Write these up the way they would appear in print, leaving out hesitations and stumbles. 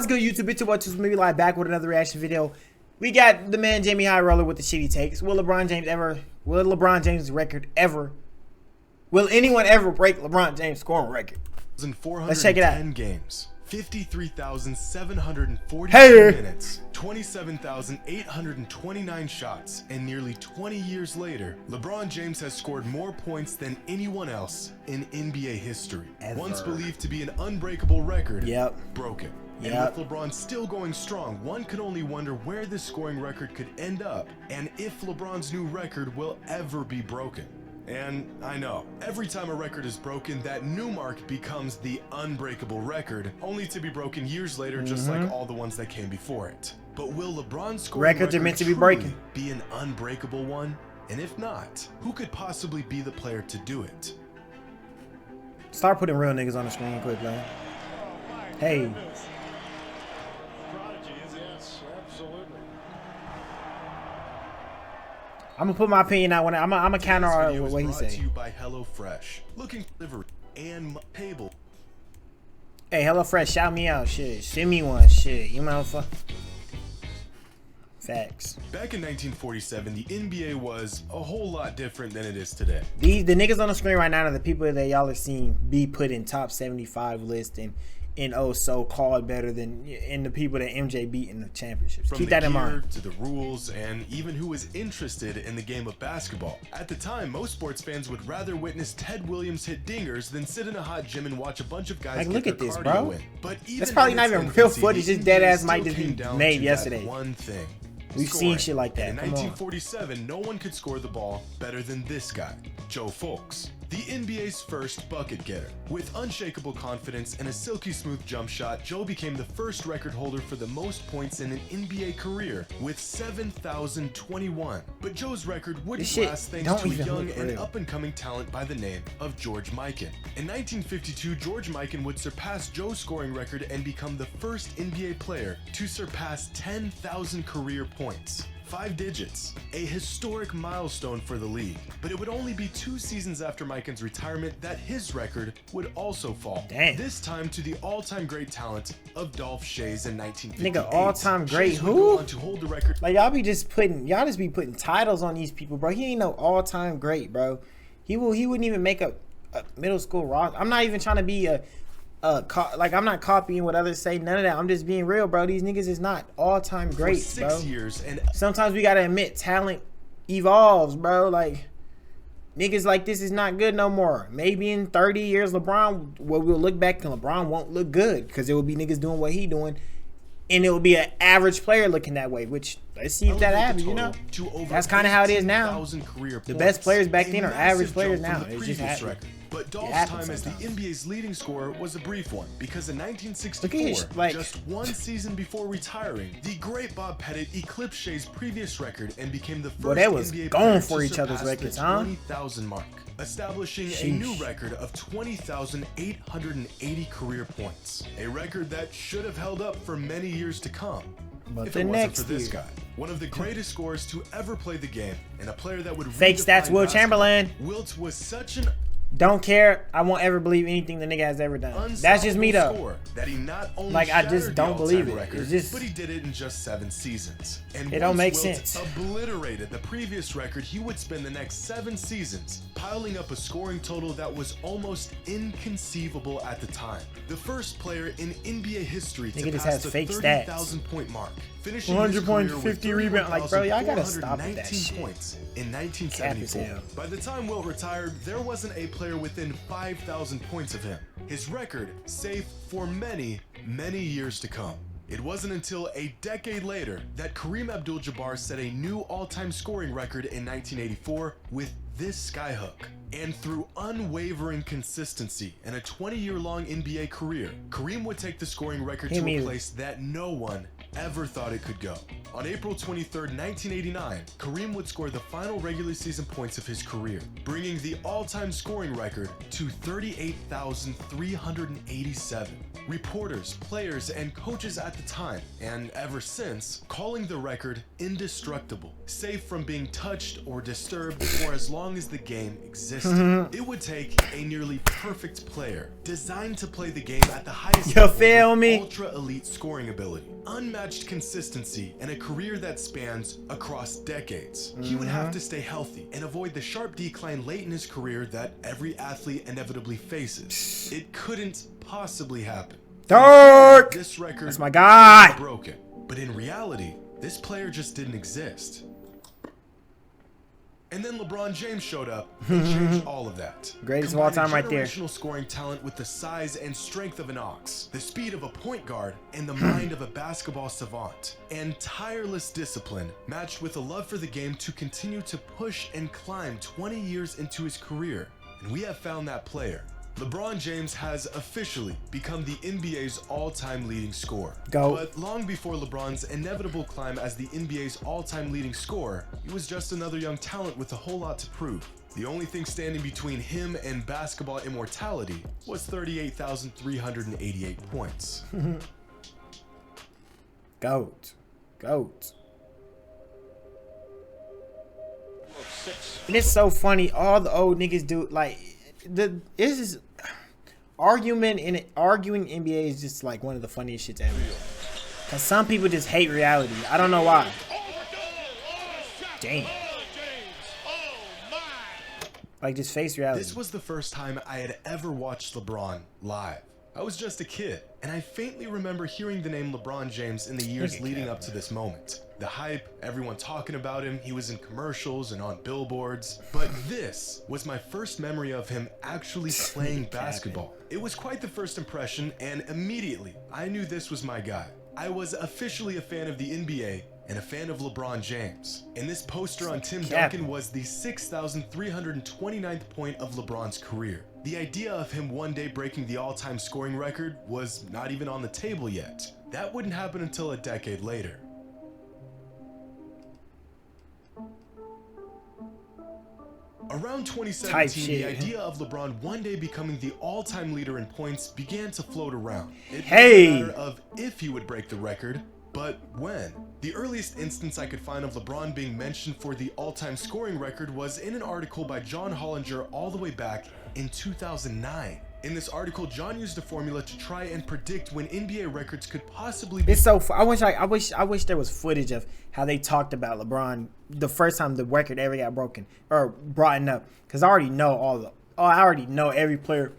What's good, YouTube? It's your boy maybe live back with another reaction video. We got the man Jamie High Roller with the shitty takes. Will LeBron James record ever? Will anyone ever break LeBron James scoring record? Let's check it out. 10 games, 53,742 minutes, 27,829 shots, and nearly 20 years later, LeBron James has scored more points than anyone else in NBA history. Once believed to be an unbreakable record, broken. And with LeBron still going strong, one could only wonder where this scoring record could end up and if LeBron's new record will ever be broken. And I know, every time a record is broken, that new mark becomes the unbreakable record, only to be broken years later, just like all the ones that came before it. But will LeBron's scoring record are meant to be breaking, be an unbreakable one? And if not, who could possibly be the player to do it? Start putting real niggas on the screen quick, man. Hey. I'm gonna put my opinion out when I'm gonna counter what he said. To you by HelloFresh. Looking for delivery and table. Hey, HelloFresh, shout me out, shit. Send me one, shit. You motherfucker. Facts. Back in 1947, the NBA was a whole lot different than it is today. The niggas on the screen right now are the people that y'all are seeing be put in top 75 list and so called better than the people that MJ beat in the championships. Keep that in mind. To the rules and even who was interested in the game of basketball. At the time, most sports fans would rather witness Ted Williams hit dingers than sit in a hot gym and watch a bunch of guys look at this, bro. But that's probably not even real footage. Just dead ass might just be made yesterday. One thing. We've seen shit like that. In 1947, no one could score the ball better than this guy, Joe Fulks, the NBA's first bucket getter. With unshakable confidence and a silky smooth jump shot, Joe became the first record holder for the most points in an NBA career with 7,021. But Joe's record wouldn't last thanks to a young and up-and-coming talent by the name of George Mikan. In 1952, George Mikan would surpass Joe's scoring record and become the first NBA player to surpass 10,000 career points. 5 digits, a historic milestone for the league. But it would only be 2 seasons after Mikan's retirement that his record would also fall. Damn. This time to the all-time great talent of Dolph Schayes in 1958. Nigga, all-time great who? To hold the record. Like y'all just be putting titles on these people, bro. He ain't no all-time great, bro. He wouldn't even make a middle school roster. I'm not even trying to be like I'm not copying what others say, none of that. I'm just being real, bro. These niggas is not all-time greats, bro. 6 years and sometimes we gotta admit talent evolves, bro. Like niggas like this is not good no more. Maybe in 30 years LeBron, we'll look back and LeBron won't look good because there will be niggas doing what he doing and it will be an average player looking that way, which let's see if that happens, you know. That's kind of how it is now. The best players back then are average players now. It's just happening. But Dolph's time as the NBA's leading scorer was a brief one, because in 1964, just 1 season before retiring, the great Bob Pettit eclipsed Shay's previous record and became the first NBA player to surpass the 20,000 mark, establishing a new record of 20,880 career points, a record that should have held up for many years to come. But if it wasn't for this guy, one of the greatest scorers to ever play the game, and a player that would fake stats, Will Chamberlain. Wilt was such an don't care. I won't ever believe anything the nigga has ever done. That's just me though. That he not only like I just don't believe it. Record, it's just, but he did it in just 7 seasons. And it don't make Wilt sense. Obliterated the previous record, he would spend the next 7 seasons piling up a scoring total that was almost inconceivable at the time. The first player in NBA history to pass the 30,000 point mark, finishing 100 points, 50 rebounds. Like, bro, y'all gotta stop with that shit. Points in 1974. By the time Wilt retired, there wasn't a player within 5,000 points of him. His record safe for many, many years to come. It wasn't until a decade later that Kareem Abdul-Jabbar set a new all-time scoring record in 1984 with this skyhook. And through unwavering consistency and a 20-year-long NBA career, Kareem would take the scoring record to a place that no one ever thought it could go. On April 23rd, 1989, Kareem would score the final regular season points of his career, bringing the all-time scoring record to 38,387. Reporters, players, and coaches at the time, and ever since, calling the record indestructible, safe from being touched or disturbed for as long as the game existed. It would take a nearly perfect player, designed to play the game at the highest level with ultra-elite scoring ability, unmatched consistency, and a career that spans across decades. He would have to stay healthy and avoid the sharp decline late in his career that every athlete inevitably faces. It couldn't possibly happen. Dark! This record That's my guy! Broken. But in reality, this player just didn't exist. And then LeBron James showed up and changed all of that. Greatest of all time right there. Generational scoring talent with the size and strength of an ox, the speed of a point guard, and the mind of a basketball savant. And tireless discipline matched with a love for the game to continue to push and climb 20 years into his career. And we have found that player. LeBron James has officially become the NBA's all-time leading scorer. But long before LeBron's inevitable climb as the NBA's all-time leading scorer, he was just another young talent with a whole lot to prove. The only thing standing between him and basketball immortality was 38,388 points. GOAT. And it's so funny, all the old niggas do, like, this is arguing NBA is just like one of the funniest shits ever. Cause some people just hate reality. I don't know why. Damn. Like, just face reality. This was the first time I had ever watched LeBron live. I was just a kid, and I faintly remember hearing the name LeBron James in the years leading up to this moment. The hype, everyone talking about him, he was in commercials and on billboards. But this was my first memory of him actually playing basketball. It was quite the first impression, and immediately I knew this was my guy. I was officially a fan of the NBA and a fan of LeBron James. And this poster on Tim Duncan was the 6,329th point of LeBron's career. The idea of him one day breaking the all-time scoring record was not even on the table yet. That wouldn't happen until a decade later. Around 2017, the idea of LeBron one day becoming the all-time leader in points began to float around. It was a matter of if he would break the record, but when. The earliest instance I could find of LeBron being mentioned for the all-time scoring record was in an article by John Hollinger all the way back in 2009. In this article, John used a formula to try and predict when NBA records could possibly be. It's so. I wish there was footage of how they talked about LeBron the first time the record ever got broken or brought up. Cause I already know I already know every player.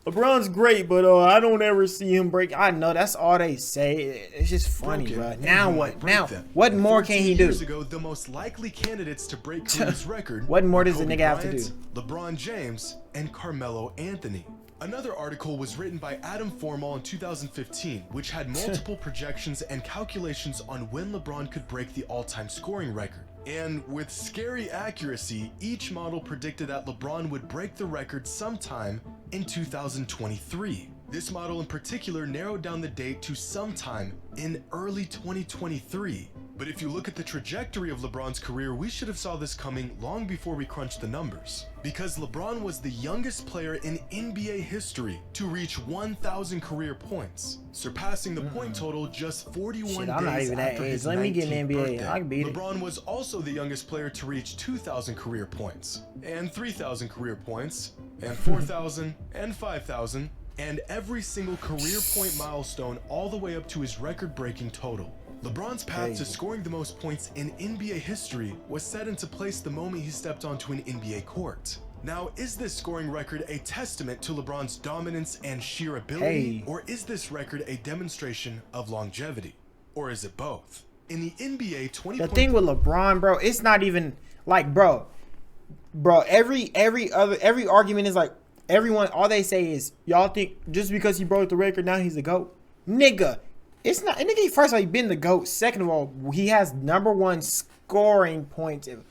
LeBron's great, but I don't ever see him break. I know that's all they say. It's just funny, bro. Now what? Now what more can he do? Years ago, the most likely candidates to break Kareem's record. What more does the nigga have to do? LeBron James and Carmelo Anthony. Another article was written by Adam Formal in 2015, which had multiple projections and calculations on when LeBron could break the all-time scoring record. And with scary accuracy, each model predicted that LeBron would break the record sometime in 2023. This model in particular narrowed down the date to sometime in early 2023. But if you look at the trajectory of LeBron's career, we should have saw this coming long before we crunched the numbers. Because LeBron was the youngest player in NBA history to reach 1,000 career points, surpassing the point total just 41 days after his 19th birthday. I can beat it. LeBron was also the youngest player to reach 2,000 career points, and 3,000 career points, and 4,000, and 5,000, and every single career point milestone all the way up to his record-breaking total. LeBron's path to scoring the most points in NBA history was set into place the moment he stepped onto an NBA court. Now, is this scoring record a testament to LeBron's dominance and sheer ability, or is this record a demonstration of longevity? Or is it both? In the NBA 20 The thing with LeBron, bro, it's not even like, bro, every argument is like, everyone, all they say is, y'all think just because he broke the record, now he's the GOAT? Nigga, it's not. Nigga, first of all, he's been the GOAT. Second of all, he has #1 scoring points in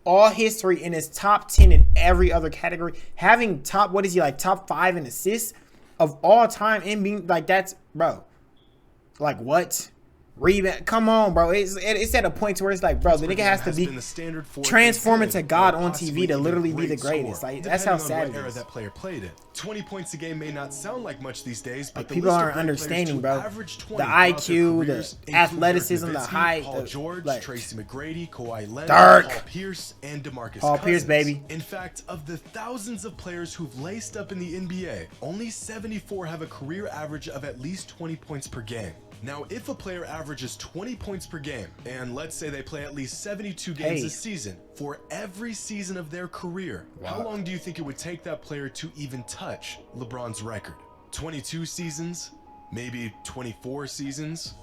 all history in his top 10 in every other category. Having top 5 in assists of all time and being like, that's, bro. Like, what? rebound. Come on, bro. It's at a point where it's like, bro, the nigga has to be transform into God on TV to literally be the greatest. Like, that's how sad it is. That player played in. 20 points a game may not sound like much these days, but like, people aren't understanding, bro. The IQ, the athleticism, the height, Paul George, like, Tracy McGrady, Kawhi Leonard, Dirk, Paul Pierce, and DeMarcus Paul Cousins. Pierce, baby. In fact, of the thousands of players who've laced up in the NBA, only 74 have a career average of at least 20 points per game. Now, if a player averages 20 points per game, and let's say they play at least 72 games a season, for every season of their career, how long do you think it would take that player to even touch LeBron's record? 22 seasons? Maybe 24 seasons?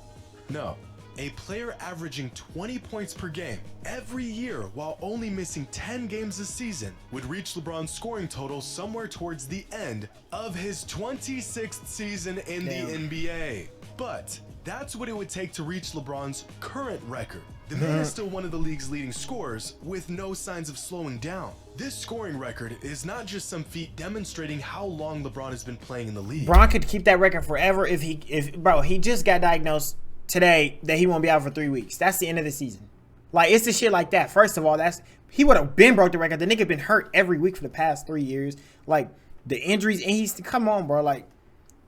No. A player averaging 20 points per game every year while only missing 10 games a season would reach LeBron's scoring total somewhere towards the end of his 26th season in the NBA. But that's what it would take to reach LeBron's current record. The man is still one of the league's leading scorers with no signs of slowing down. This scoring record is not just some feat demonstrating how long LeBron has been playing in the league. LeBron could keep that record forever if bro, he just got diagnosed today that he won't be out for 3 weeks. That's the end of the season. Like, it's the shit like that. First of all, he would have been broke the record. The nigga been hurt every week for the past 3 years. Like, the injuries, and come on, bro. Like,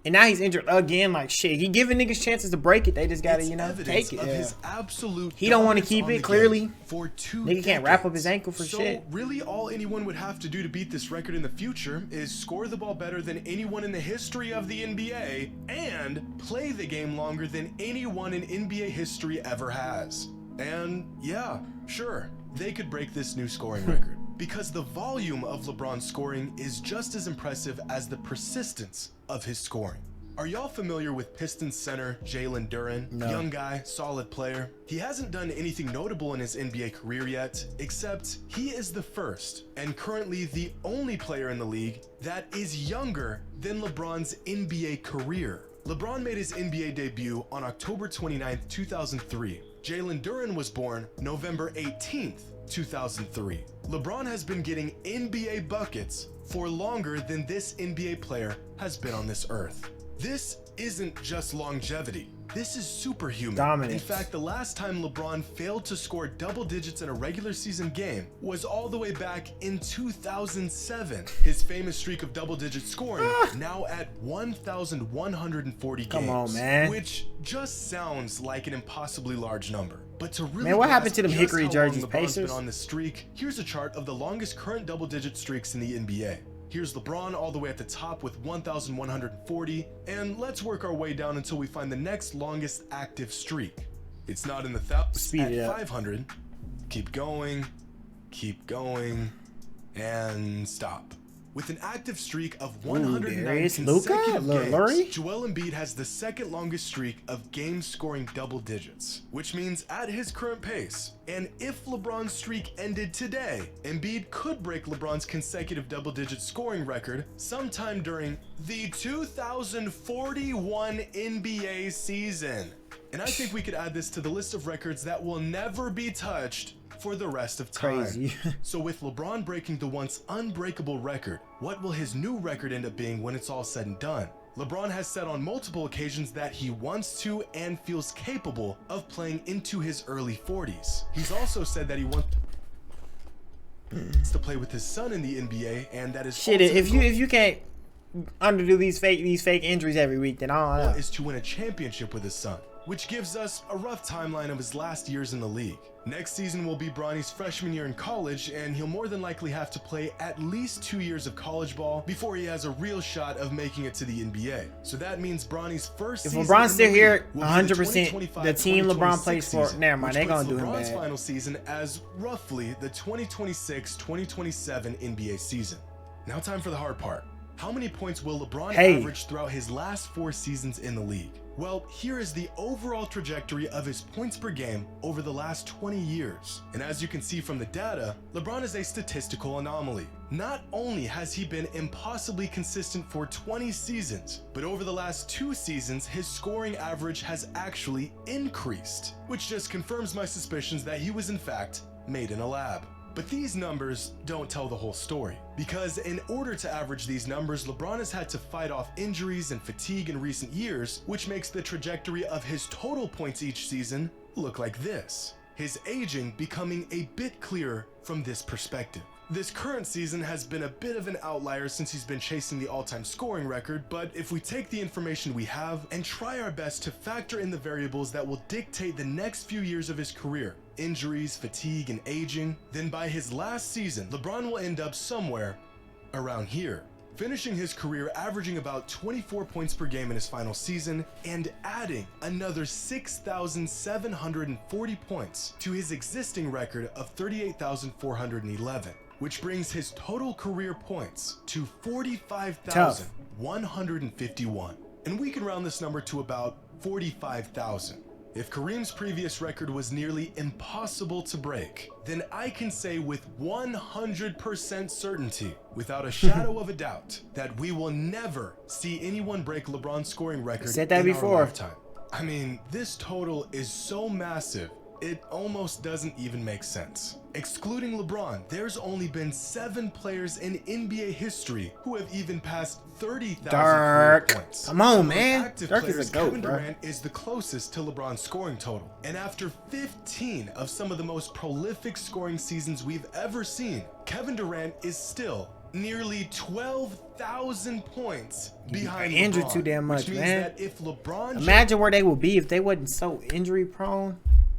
and now he's injured again. Like, shit, he giving niggas chances to break it. They just gotta, take it. His absolute he don't want to keep it, clearly. For 2 nigga can't wrap up his ankle for shit. So really all anyone would have to do to beat this record in the future is score the ball better than anyone in the history of the NBA and play the game longer than anyone in NBA history ever has. And yeah, sure, they could break this new scoring record. Because the volume of LeBron's scoring is just as impressive as the persistence of his scoring. Are y'all familiar with Pistons center Jalen Duren? No. Young guy, solid player. He hasn't done anything notable in his NBA career yet, except he is the first and currently the only player in the league that is younger than LeBron's NBA career. LeBron made his NBA debut on October 29, 2003. Jalen Duren was born November 18th, 2003. LeBron has been getting NBA buckets for longer than this NBA player has been on this earth. This isn't just longevity. This is superhuman. Dominance. In fact, the last time LeBron failed to score double digits in a regular season game was all the way back in 2007. His famous streak of double-digit scoring now at 1,140 games. Come on, man. Which just sounds like an impossibly large number. But to really man, what happened to them hickory jerseys, LeBron's Pacers? been on this streak, here's a chart of the longest current double-digit streaks in the NBA. Here's LeBron all the way at the top with 1,140, and let's work our way down until we find the next longest active streak. It's not in the thousands, at 500. Keep going, and stop. With an active streak of 109 consecutive games, Joel Embiid has the second longest streak of games scoring double digits, which means at his current pace, and if LeBron's streak ended today, Embiid could break LeBron's consecutive double-digit scoring record sometime during the 2041 NBA season. And I think we could add this to the list of records that will never be touched for the rest of time. Crazy. So with LeBron breaking the once unbreakable record, what will his new record end up being when it's all said and done? LeBron has said on multiple occasions that he wants to and feels capable of playing into his early 40s. He's also said that he wants to play with his son in the NBA, and that is shit. If you can't underdo these fake injuries every week, then I don't know. Is to win a championship with his son, which gives us a rough timeline of his last years in the league. Next season will be Bronny's freshman year in college, and he'll more than likely have to play at least 2 years of college ball before he has a real shot of making it to the NBA. So that means Bronny's first season. If LeBron's still here, 100% the team LeBron plays for, never mind, they gonna do him bad. LeBron's final season as roughly the 2026-2027 NBA season. Now time for the hard part. How many points will LeBron average throughout his last 4 seasons in the league? Well, here is the overall trajectory of his points per game over the last 20 years. And as you can see from the data, LeBron is a statistical anomaly. Not only has he been impossibly consistent for 20 seasons, but over the last 2 seasons, his scoring average has actually increased, which just confirms my suspicions that he was in fact made in a lab. But these numbers don't tell the whole story, because in order to average these numbers, LeBron has had to fight off injuries and fatigue in recent years, which makes the trajectory of his total points each season look like this. His aging becoming a bit clearer from this perspective. This current season has been a bit of an outlier since he's been chasing the all-time scoring record, but if we take the information we have and try our best to factor in the variables that will dictate the next few years of his career, injuries, fatigue, and aging, then by his last season, LeBron will end up somewhere around here, finishing his career averaging about 24 points per game in his final season and adding another 6,740 points to his existing record of 38,411. Which brings his total career points to 45,151. And we can round this number to about 45,000. If Kareem's previous record was nearly impossible to break, then I can say with 100% certainty, without a shadow of a doubt, that we will never see anyone break LeBron's scoring record Said that in before. our lifetime. I mean, this total is so massive, it almost doesn't even make sense. Excluding LeBron, there's only been 7 players in NBA history who have even passed 30,000 career points. Come on, man. Active Dirk players, is a GOAT, Kevin bro. Durant is the closest to LeBron's scoring total. And after 15 of some of the most prolific scoring seasons we've ever seen, Kevin Durant is still nearly 12,000 points behind Injured LeBron, too damn much, which means man. that if LeBron Imagine where they would be if they wasn't so injury prone.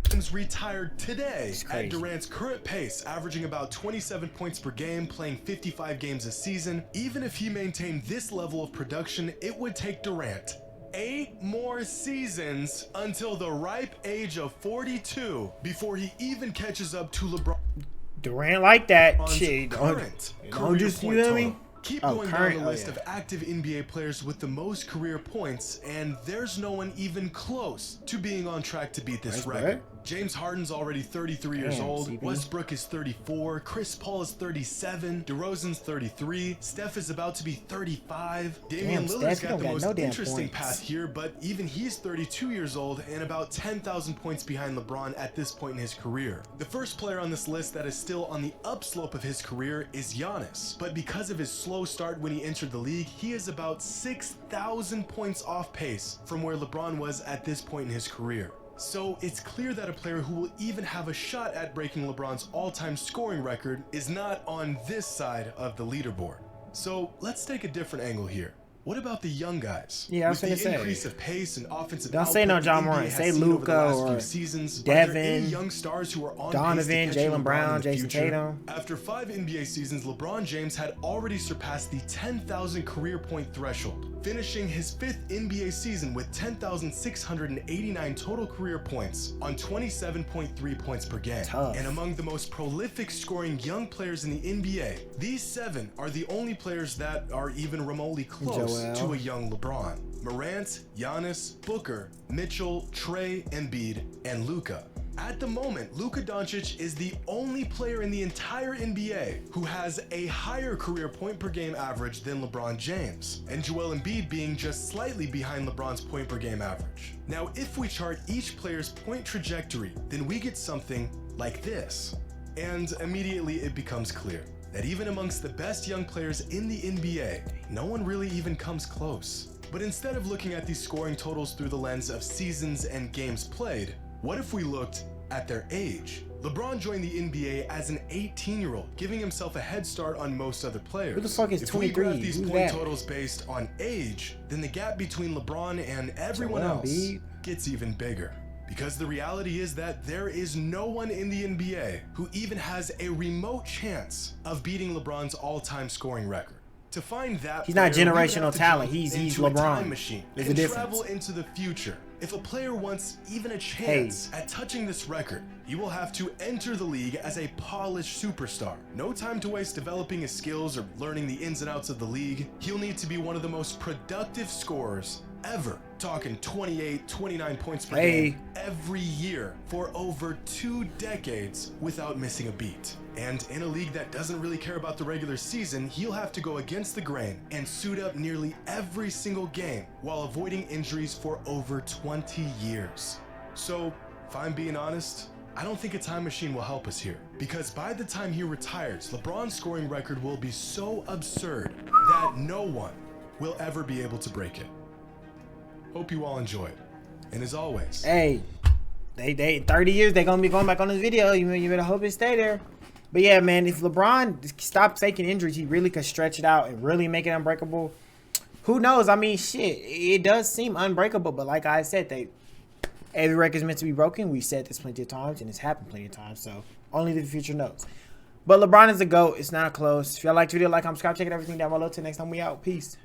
James retired today It's crazy. at Durant's current pace, averaging about 27 points per game, playing 55 games a season, even if he maintained this level of production, it would take Durant 8 more seasons until the ripe age of 42 before he even catches up to LeBron. Durant like that. LeBron's Shit, current don't career just, you point know what I mean? total. Keep Oh, going down current, the oh, list yeah. of active NBA players with the most career points, and there's no one even close to being on track to beat this That's record. right. James Harden's already 33 years Damn, old, CB. Westbrook is 34, Chris Paul is 37, DeRozan's 33, Steph is about to be 35. Damian Damn, Lillard's Steph, you got the don't got most no damn interesting points. path here, but even he's 32 years old and about 10,000 points behind LeBron at this point in his career. The first player on this list that is still on the upslope of his career is Giannis, but because of his slow start when he entered the league, he is about 6,000 points off pace from where LeBron was at this point in his career. So it's clear that a player who will even have a shot at breaking LeBron's all-time scoring record is not on this side of the leaderboard. So let's take a different angle here. What about the young guys? Yeah, I was With gonna the say. increase of pace and offensive Don't say no output the John NBA Morant. has Say seen over the Luka last or few seasons, are there any Devin, young stars who are on Donovan, pace to catch Jaylen LeBron Brown, in the Jason future? Tatum. After 5 NBA seasons, LeBron James had already surpassed the 10,000 career point threshold, finishing his 5th NBA season with 10,689 total career points on 27.3 points per game. Tough. And among the most prolific scoring young players in the NBA, these 7 are the only players that are even remotely close Joel. to a young LeBron. Morant, Giannis, Booker, Mitchell, Trey, Embiid, and Luka. At the moment, Luka Doncic is the only player in the entire NBA who has a higher career point per game average than LeBron James, and Joel Embiid being just slightly behind LeBron's point per game average. Now, if we chart each player's point trajectory, then we get something like this. And immediately it becomes clear that even amongst the best young players in the NBA, no one really even comes close. But instead of looking at these scoring totals through the lens of seasons and games played, what if we looked at their age? LeBron joined the NBA as an 18-year-old, giving himself a head start on most other players. Who the fuck is If we 23? graph these Who's point that? totals based on age, then the gap between LeBron and everyone Joel else Embiid. gets even bigger. Because the reality is that there is no one in the NBA who even has a remote chance of beating LeBron's all-time scoring record. To find that He's not player, we would generational have to talent. jump He's into a LeBron. time machine There's a and difference. travel into the future. If a player wants even a chance at touching this record, he will have to enter the league as a polished superstar. No time to waste developing his skills or learning the ins and outs of the league. He'll need to be one of the most productive scorers ever. Talking 28, 29 points per game every year for over 2 decades without missing a beat. And in a league that doesn't really care about the regular season, he'll have to go against the grain and suit up nearly every single game while avoiding injuries for over 20 years. So, if I'm being honest, I don't think a time machine will help us here, because by the time he retires, LeBron's scoring record will be so absurd that no one will ever be able to break it. Hope you all enjoyed. And as always, hey, they 30 years they gonna be going back on this video. You better hope it stay there. But yeah, man, if LeBron stops taking injuries, he really could stretch it out and really make it unbreakable. Who knows? I mean, shit, it does seem unbreakable, but like I said, every record's meant to be broken. We said this plenty of times, and it's happened plenty of times, so only the future knows. But LeBron is the GOAT. It's not close. If y'all liked the video, like, comment, subscribe, check it everything down below. Till next time, we out. Peace.